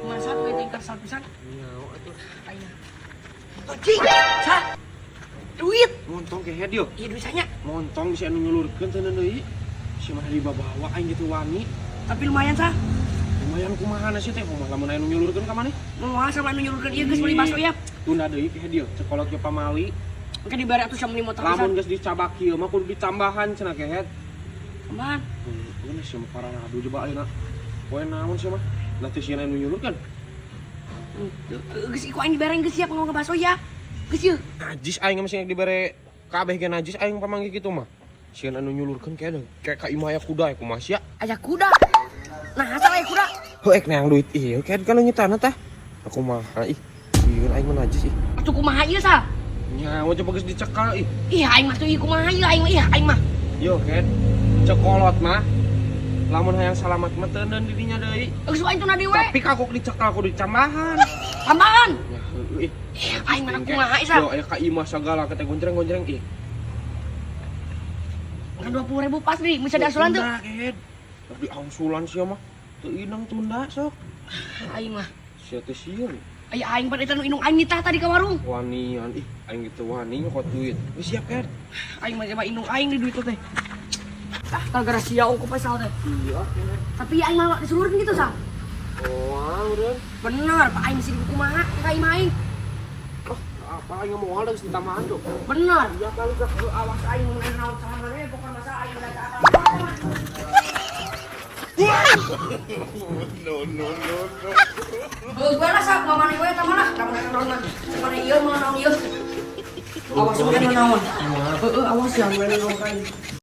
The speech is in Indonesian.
Masa tuh tingkat sal pisan? Nyawa atuh. Ayo. Cing, sa. Duit. Montong ke head yo. Iya duit sanya. Montong bisa anu nyulurkeun teu deui. Si mah dibawa aing gitu wani. Tapi lumayan sa. Lumayan kumaha na sih teh, kumaha lamun anu nyulurkeun ka maneh? Mau sama anu nyuruhkeun ieu geus beli bakso ya. Tunda deui ke head yo, cekolot ke pamali. Engke dibari atuh sama motor pisan. Lamun geus dicabak ieu mah kudu ditambahan cenah ke head. Tambahan. Ini sih parah aduh coba ayeuna. Poe naon sih mah? Lah teh sieun anu nyulurkeun. Geus iku aing dibere geus siap ngomong ke bakso ya. Geus ieu. Najis aing mah sing dibere kabeh ge najis aing pamanggih kitu mah. Sieun anu nyulurkeun kayak ka imah aya kuda ya kumaha sia. Aya kuda. Nah, asal aya kuda. Heuek neang duit ieu kayak kana nyetana tah. Aku mah ih. Sieun aing mah najis ih. Atuh kumaha ieu sa? Nyawa coba geus dicekal ih. Ih aing mah tuh ieu kumaha ieu aing mah. Yo ket. Cekolot mah. Lamun hayang salamat mah teu neun di dinya deui. Geus aing tuna dewe. Tapi kagok dicekal kudu dicambahan. Tambahan. Ya heueuh ih. Aing mah kumaha ieu sa? Yo aya ka imah segala kata gonjreng-gonjreng ih. Kan 20.000 pas nih, bisa diasulan tuh. Tunda ket. Tapi angsulan sia mah. Teu inang tunda sok. Aing mah. Sia teh sieun. Aya aing pada itu inung aing nitah tadi ke warung. Wanian ih aing gitu wani nyokot duit. Geus siap ket. Aing mah coba inung aing di duit tuh teh. Ah, gara sia aku pasal teh. Iya. Tapi aing mah disuruhkeun gitu, Sa. Oh, udah. Bener, Pak aing mesti kumaha ka imah aing. Oh, apa aing mau ada geus ditambahan tuh. Bener. Ya kali kah. Awas aing mun naon sama maneh pokokna masa aing udah apa. No. Gue lah sa, mamane gue tah mana? Kamu naon mah. Mana ieu mah naon ieu. Awas mun naon. Awas ya mun naon kain.